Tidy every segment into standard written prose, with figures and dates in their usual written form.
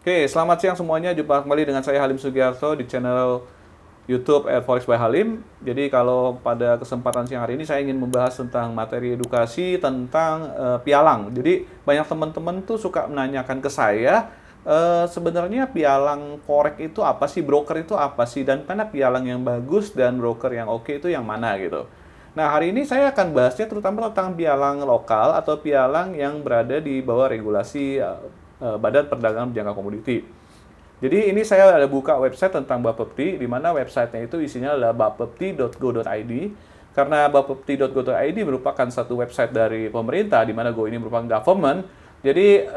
Oke, selamat siang semuanya. Jumpa kembali dengan saya Halim Sugiarto di channel YouTube Forex by Halim. Jadi kalau pada kesempatan siang hari ini saya ingin membahas tentang materi edukasi tentang pialang. Jadi banyak teman-teman tuh suka menanyakan ke saya, sebenarnya pialang forex itu apa sih, broker itu apa sih, dan mana pialang yang bagus dan broker yang oke itu yang mana gitu. Nah, hari ini saya akan bahasnya terutama tentang pialang lokal atau pialang yang berada di bawah regulasi Badan Perdagangan Berjangka Komoditi. Jadi ini saya ada buka website tentang Bapepti, di mana websitenya itu isinya adalah bapepti.go.id. Karena bapepti.go.id merupakan satu website dari pemerintah, di mana Go ini merupakan government. Jadi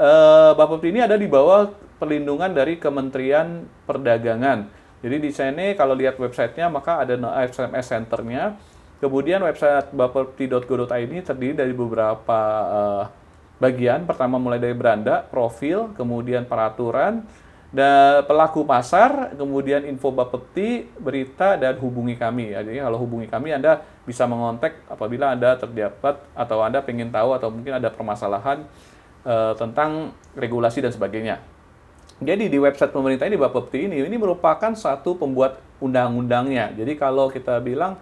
Bapepti ini ada di bawah perlindungan dari Kementerian Perdagangan. Jadi di sini kalau lihat websitenya maka ada SMS Center-nya. Kemudian website bapepti.go.id ini terdiri dari beberapa bagian. Pertama mulai dari beranda, profil, kemudian peraturan, dan pelaku pasar, kemudian info Bapepti, berita, dan hubungi kami. Jadi kalau hubungi kami Anda bisa mengontak apabila Anda terdapat atau Anda ingin tahu atau mungkin ada permasalahan tentang regulasi dan sebagainya. Jadi di website pemerintah ini Bapepti ini merupakan satu pembuat undang-undangnya. Jadi kalau kita bilang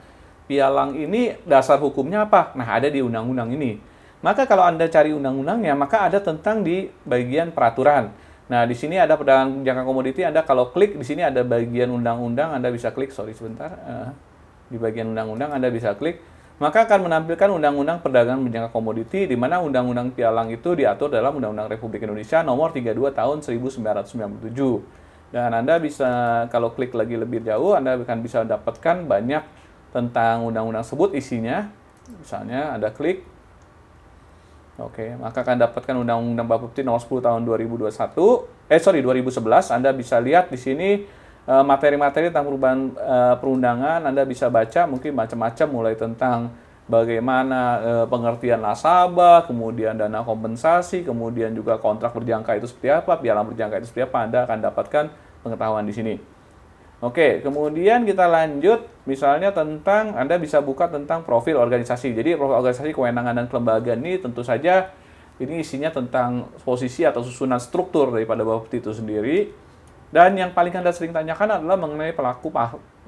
pialang ini dasar hukumnya apa? Nah, ada di undang-undang ini. Maka kalau Anda cari undang-undangnya, maka ada tentang di bagian peraturan. Nah, di sini ada perdagangan jangka komoditi, Anda kalau klik di sini ada bagian undang-undang, Anda bisa klik, di bagian undang-undang Anda bisa klik, maka akan menampilkan undang-undang perdagangan berjangka komoditi, di mana undang-undang pialang itu diatur dalam Undang-Undang Republik Indonesia nomor 32 tahun 1997. Dan Anda bisa, kalau klik lagi lebih jauh, Anda akan bisa dapatkan banyak tentang undang-undang tersebut isinya. Misalnya Anda klik, oke, maka akan dapatkan Undang-Undang Bapepti nomor 10 tahun 2011. Anda bisa lihat di sini materi-materi tentang perubahan perundangan. Anda bisa baca mungkin macam-macam, mulai tentang bagaimana pengertian nasabah, kemudian dana kompensasi, kemudian juga kontrak berjangka itu seperti apa, pialang berjangka itu seperti apa. Anda akan dapatkan pengetahuan di sini. Oke, kemudian kita lanjut, misalnya tentang, Anda bisa buka tentang profil organisasi. Jadi profil organisasi, kewenangan, dan kelembagaan ini tentu saja ini isinya tentang posisi atau susunan struktur daripada Bapepti itu sendiri. Dan yang paling Anda sering tanyakan adalah mengenai pelaku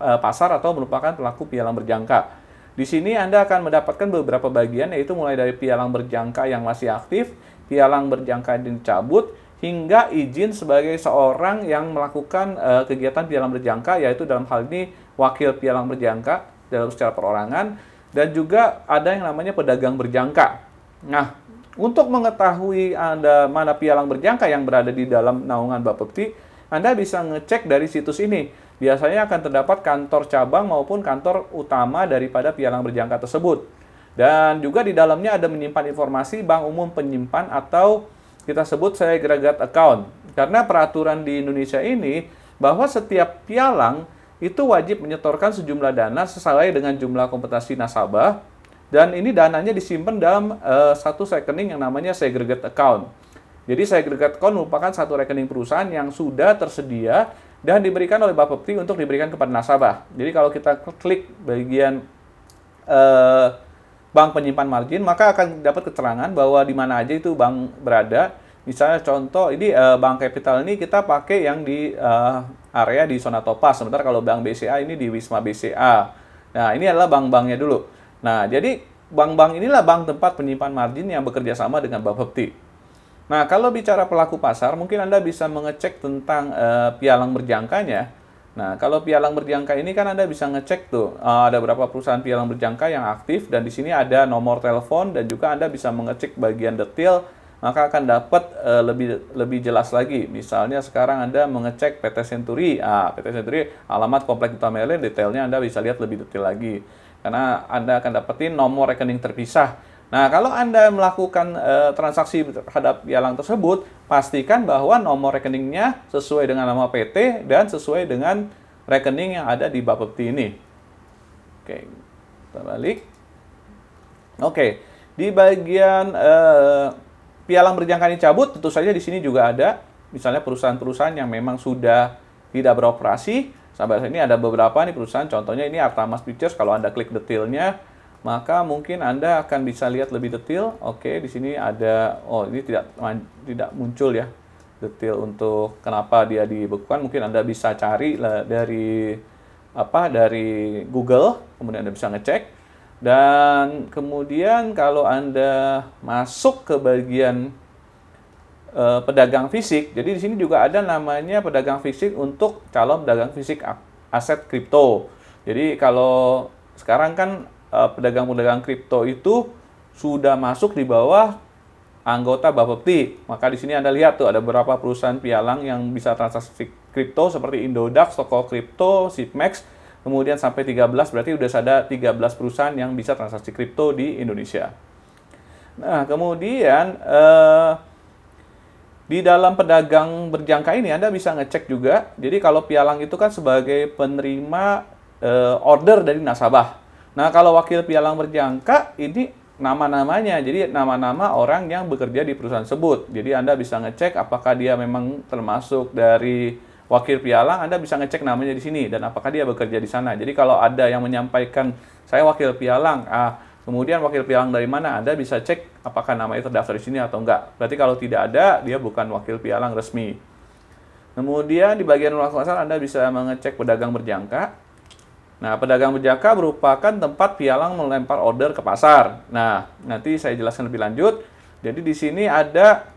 pasar atau merupakan pelaku pialang berjangka. Di sini Anda akan mendapatkan beberapa bagian, yaitu mulai dari pialang berjangka yang masih aktif, pialang berjangka yang dicabut, hingga izin sebagai seorang yang melakukan kegiatan pialang berjangka, yaitu dalam hal ini wakil pialang berjangka dalam secara perorangan, dan juga ada yang namanya pedagang berjangka. Nah, untuk mengetahui Anda mana pialang berjangka yang berada di dalam naungan Bapepti, Anda bisa ngecek dari situs ini. Biasanya akan terdapat kantor cabang maupun kantor utama daripada pialang berjangka tersebut. Dan juga di dalamnya ada menyimpan informasi bank umum penyimpan atau kita sebut segregated account. Karena peraturan di Indonesia ini bahwa setiap pialang itu wajib menyetorkan sejumlah dana sesuai dengan jumlah komputasi nasabah, dan ini dananya disimpan dalam satu rekening yang namanya segregated account. Jadi segregated account merupakan satu rekening perusahaan yang sudah tersedia dan diberikan oleh Bapepti untuk diberikan kepada nasabah. Jadi kalau kita klik bagian bank penyimpan margin, maka akan dapat keterangan bahwa di mana aja itu bank berada. Misalnya contoh, ini bank capital ini kita pakai yang di area di zona Topaz. Sementara kalau bank BCA ini di Wisma BCA. Nah, ini adalah bank-banknya dulu. Nah, jadi bank-bank inilah bank tempat penyimpan margin yang bekerja sama dengan Bapepti. Nah, kalau bicara pelaku pasar, mungkin Anda bisa mengecek tentang pialang berjangkanya. Nah, kalau pialang berjangka ini kan Anda bisa ngecek tuh, ada berapa perusahaan pialang berjangka yang aktif, dan di sini ada nomor telepon, dan juga Anda bisa mengecek bagian detail, maka akan dapat lebih jelas lagi. Misalnya sekarang Anda mengecek PT Century, PT Century alamat Komplek Utama Mele, detailnya Anda bisa lihat lebih detail lagi. Karena Anda akan dapetin nomor rekening terpisah. Nah, kalau Anda melakukan transaksi terhadap pialang tersebut, pastikan bahwa nomor rekeningnya sesuai dengan nama PT dan sesuai dengan rekening yang ada di Bapepti ini. Oke, kita balik. Oke, di bagian pialang berjangka dicabut, tentu saja di sini juga ada, misalnya perusahaan-perusahaan yang memang sudah tidak beroperasi. Sampai sini ada beberapa nih perusahaan, contohnya ini Artamas Pictures. Kalau Anda klik detailnya, maka mungkin Anda akan bisa lihat lebih detail. Oke, di sini ada, oh ini tidak muncul ya. detail untuk kenapa dia dibekukan, mungkin Anda bisa cari dari Google, kemudian Anda bisa ngecek. Dan kemudian kalau Anda masuk ke bagian pedagang fisik, jadi di sini juga ada namanya pedagang fisik untuk calon pedagang fisik aset kripto. Jadi kalau sekarang kan pedagang-pedagang kripto itu sudah masuk di bawah anggota Bapepti. Maka di sini Anda lihat tuh ada beberapa perusahaan pialang yang bisa transaksi kripto seperti Indodax, Toko Kripto, Sipmex, kemudian sampai 13, berarti udah ada 13 perusahaan yang bisa transaksi kripto di Indonesia. Nah, kemudian di dalam pedagang berjangka ini Anda bisa ngecek juga. Jadi kalau pialang itu kan sebagai penerima order dari nasabah. Nah, kalau wakil pialang berjangka ini nama-namanya, jadi nama-nama orang yang bekerja di perusahaan tersebut. Jadi Anda bisa ngecek apakah dia memang termasuk dari wakil pialang, Anda bisa ngecek namanya di sini dan apakah dia bekerja di sana. Jadi kalau ada yang menyampaikan saya wakil pialang, kemudian wakil pialang dari mana, Anda bisa cek apakah nama itu terdaftar di sini atau enggak. Berarti kalau tidak ada, dia bukan wakil pialang resmi. Kemudian di bagian pasar Anda bisa mengecek pedagang berjangka. Nah, pedagang berjangka merupakan tempat pialang melempar order ke pasar. Nah, nanti saya jelaskan lebih lanjut. Jadi di sini ada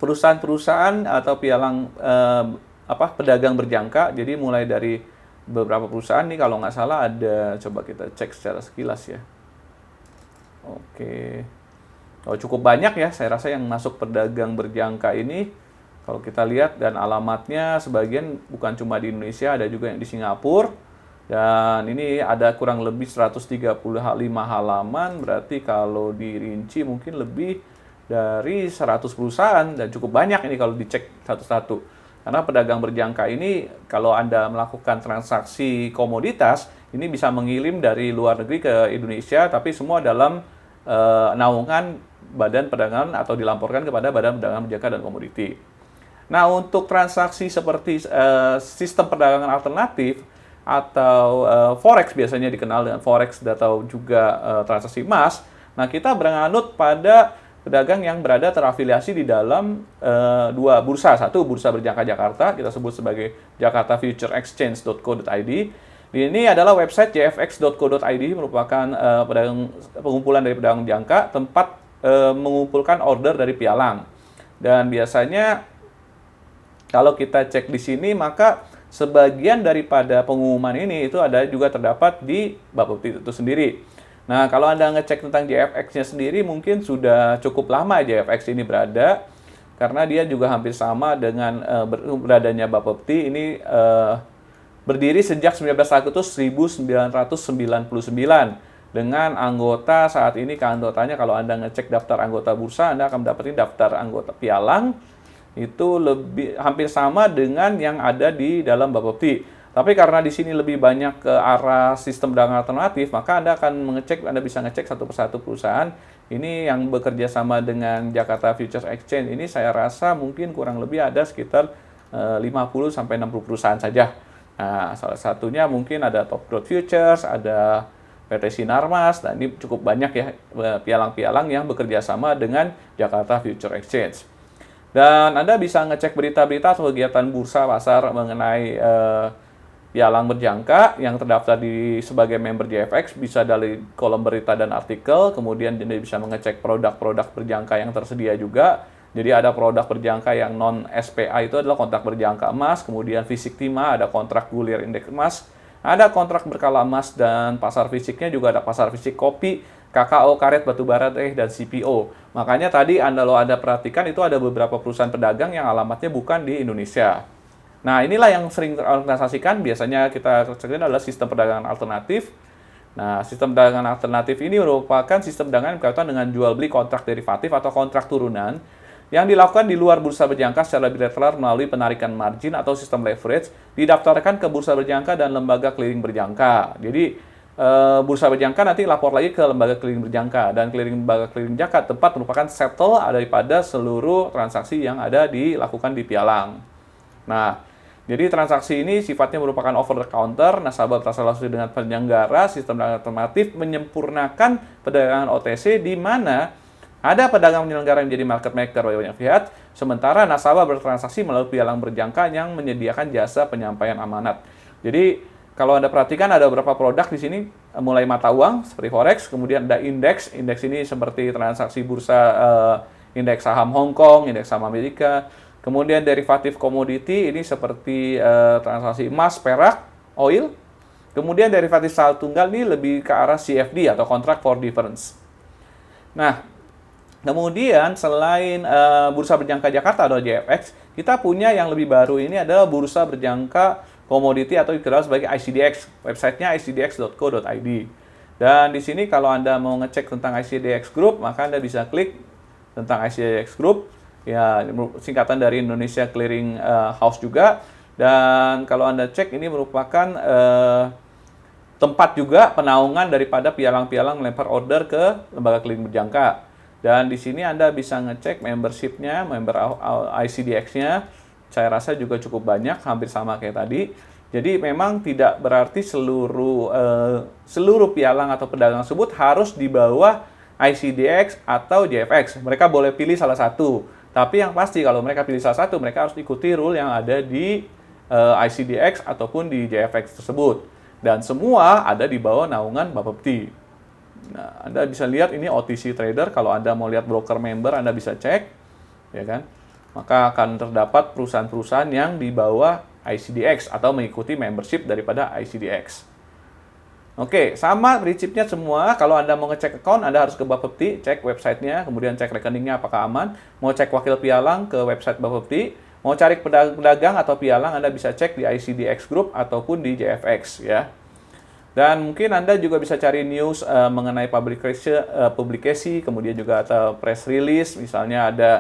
perusahaan-perusahaan atau pialang pedagang berjangka. Jadi mulai dari beberapa perusahaan nih, kalau nggak salah ada, coba kita cek secara sekilas ya. Oke. Cukup banyak ya, saya rasa yang masuk pedagang berjangka ini. Kalau kita lihat dan alamatnya sebagian bukan cuma di Indonesia, ada juga yang di Singapura. Dan ini ada kurang lebih 135 halaman, berarti kalau dirinci mungkin lebih dari 100 perusahaan, dan cukup banyak ini kalau dicek satu-satu. Karena pedagang berjangka ini, kalau Anda melakukan transaksi komoditas, ini bisa mengirim dari luar negeri ke Indonesia, tapi semua dalam naungan Badan Perdagangan atau dilaporkan kepada Badan Perdagangan Berjangka dan Komoditi. Nah, untuk transaksi seperti sistem perdagangan alternatif, atau forex, biasanya dikenal dengan forex atau juga transaksi emas. Nah, kita beranut pada pedagang yang berada terafiliasi di dalam dua bursa. Satu, Bursa Berjangka Jakarta, kita sebut sebagai jakartafutureexchange.co.id. Ini adalah website jfx.co.id, merupakan pengumpulan dari pedagang jangka, tempat mengumpulkan order dari pialang. Dan biasanya kalau kita cek di sini, maka sebagian daripada pengumuman ini itu ada juga terdapat di Bapepti itu sendiri. Nah, kalau Anda ngecek tentang JFX-nya sendiri, mungkin sudah cukup lama JFX ini berada, karena dia juga hampir sama dengan beradanya Bapepti. Ini berdiri sejak 19 Agustus 1999, dengan anggota saat ini, keanggotanya kalau Anda ngecek daftar anggota bursa, Anda akan mendapatkan daftar anggota pialang, itu hampir sama dengan yang ada di dalam Bapepti. Tapi karena di sini lebih banyak ke arah sistem perdagangan alternatif, maka Anda bisa ngecek satu persatu perusahaan. Ini yang bekerja sama dengan Jakarta Futures Exchange. Ini saya rasa mungkin kurang lebih ada sekitar 50 sampai 60 perusahaan saja. Nah, salah satunya mungkin ada Top Growth Futures, ada PT Sinarmas. Nah, ini cukup banyak ya pialang-pialang yang bekerja sama dengan Jakarta Futures Exchange. Dan Anda bisa ngecek berita-berita atau kegiatan bursa pasar mengenai pialang berjangka yang terdaftar sebagai member JFX, bisa dari kolom berita dan artikel. Kemudian Anda bisa mengecek produk-produk berjangka yang tersedia juga. Jadi ada produk berjangka yang non-SPA, itu adalah kontrak berjangka emas, kemudian fisik timah, ada kontrak gulir indeks emas, ada kontrak berkala emas, dan pasar fisiknya juga ada pasar fisik kopi, KKO, karet, batubara, teh, dan CPO. Makanya tadi Anda perhatikan itu ada beberapa perusahaan pedagang yang alamatnya bukan di Indonesia. Nah, inilah yang sering terorganisasikan. Biasanya kita kerjakan adalah sistem perdagangan alternatif. Nah, sistem perdagangan alternatif ini merupakan sistem perdagangan yang berkaitan dengan jual beli kontrak derivatif atau kontrak turunan yang dilakukan di luar bursa berjangka secara bilateral melalui penarikan margin atau sistem leverage, didaftarkan ke bursa berjangka dan lembaga clearing berjangka. Jadi bursa berjangka nanti lapor lagi ke lembaga clearing berjangka, dan lembaga clearing berjangka tempat merupakan settle daripada seluruh transaksi yang ada dilakukan di pialang. Nah, jadi transaksi ini sifatnya merupakan over the counter. Nasabah bertransaksi dengan penyelenggara sistem alternatif menyempurnakan perdagangan OTC, di mana Ada pedagang penyelenggara yang menjadi market maker banyak pihak, sementara nasabah bertransaksi melalui pialang berjangka yang menyediakan jasa penyampaian amanat. Jadi kalau Anda perhatikan ada beberapa produk di sini, mulai mata uang seperti forex, kemudian ada indeks. Indeks ini seperti transaksi bursa, indeks saham Hong Kong, indeks saham Amerika. Kemudian derivatif komoditi ini seperti transaksi emas, perak, oil. Kemudian derivatif saham tunggal ini lebih ke arah CFD atau contract for difference. Nah, kemudian selain Bursa Berjangka Jakarta atau JFX, kita punya yang lebih baru ini adalah Bursa Berjangka Komoditi atau dikenal sebagai ICDX. Websitenya icdx.co.id. Dan di sini kalau Anda mau ngecek tentang ICDX Group, maka Anda bisa klik tentang ICDX Group. Ya, singkatan dari Indonesia Clearing House juga. Dan kalau Anda cek, ini merupakan tempat juga penaungan daripada pialang-pialang melempar order ke lembaga clearing berjangka. Dan di sini Anda bisa ngecek membership-nya, member ICDX-nya. Saya rasa juga cukup banyak, hampir sama kayak tadi. Jadi memang tidak berarti seluruh pialang atau pedagang tersebut harus di bawah ICDX atau JFX. Mereka boleh pilih salah satu. Tapi yang pasti kalau mereka pilih salah satu, mereka harus ikuti rule yang ada di ICDX ataupun di JFX tersebut. Dan semua ada di bawah naungan Bapepti. Nah, Anda bisa lihat ini OTC Trader. Kalau Anda mau lihat broker member, Anda bisa cek, ya kan? Maka akan terdapat perusahaan-perusahaan yang di bawah ICDX atau mengikuti membership daripada ICDX. Oke, sama prinsipnya semua. Kalau Anda mau ngecek account, Anda harus ke Bapepti, cek websitenya, kemudian cek rekeningnya apakah aman. Mau cek wakil pialang ke website Bapepti. Mau cari pedagang atau pialang, Anda bisa cek di ICDX Group ataupun di JFX, ya. Dan mungkin Anda juga bisa cari news mengenai publikasi, kemudian juga atau press release, misalnya ada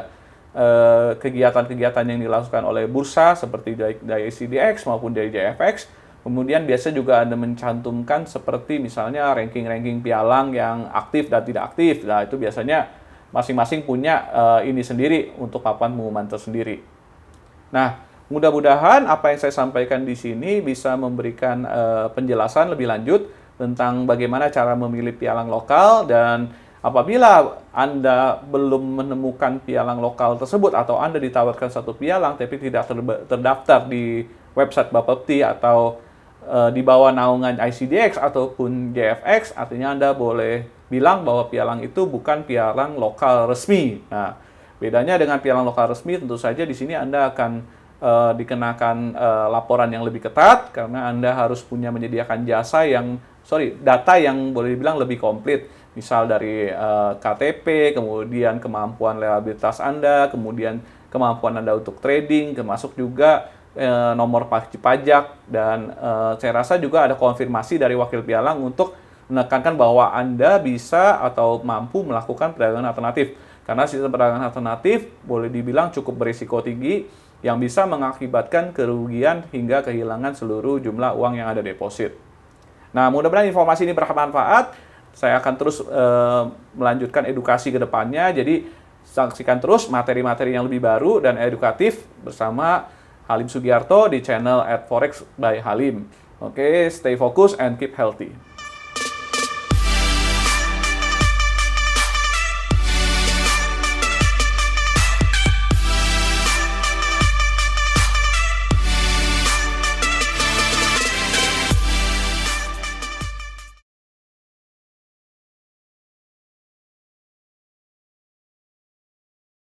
kegiatan-kegiatan yang dilakukan oleh bursa seperti dari ICDX maupun dari JFX. Kemudian biasa juga Anda mencantumkan seperti misalnya ranking-ranking pialang yang aktif dan tidak aktif. Nah, itu biasanya masing-masing punya ini sendiri untuk papan pengumuman tersendiri. Nah, mudah-mudahan apa yang saya sampaikan di sini bisa memberikan penjelasan lebih lanjut tentang bagaimana cara memilih pialang lokal, dan apabila Anda belum menemukan pialang lokal tersebut atau Anda ditawarkan satu pialang tapi tidak terdaftar di website Bapepti atau di bawah naungan ICDX ataupun JFX, artinya Anda boleh bilang bahwa pialang itu bukan pialang lokal resmi. Nah, bedanya dengan pialang lokal resmi tentu saja di sini Anda akan dikenakan laporan yang lebih ketat karena Anda harus punya menyediakan data yang boleh dibilang lebih komplit. Misal dari KTP, kemudian kemampuan liabilitas Anda, kemudian kemampuan Anda untuk trading, termasuk juga nomor pajak, dan saya rasa juga ada konfirmasi dari wakil pialang untuk menekankan bahwa Anda bisa atau mampu melakukan perdagangan alternatif. Karena sistem perdagangan alternatif boleh dibilang cukup berisiko tinggi yang bisa mengakibatkan kerugian hingga kehilangan seluruh jumlah uang yang ada deposit. Nah, mudah-mudahan informasi ini bermanfaat. Saya akan terus melanjutkan edukasi ke depannya. Jadi, saksikan terus materi-materi yang lebih baru dan edukatif bersama Halim Sugiarto di channel @forex by Halim. Oke, stay focused and keep healthy.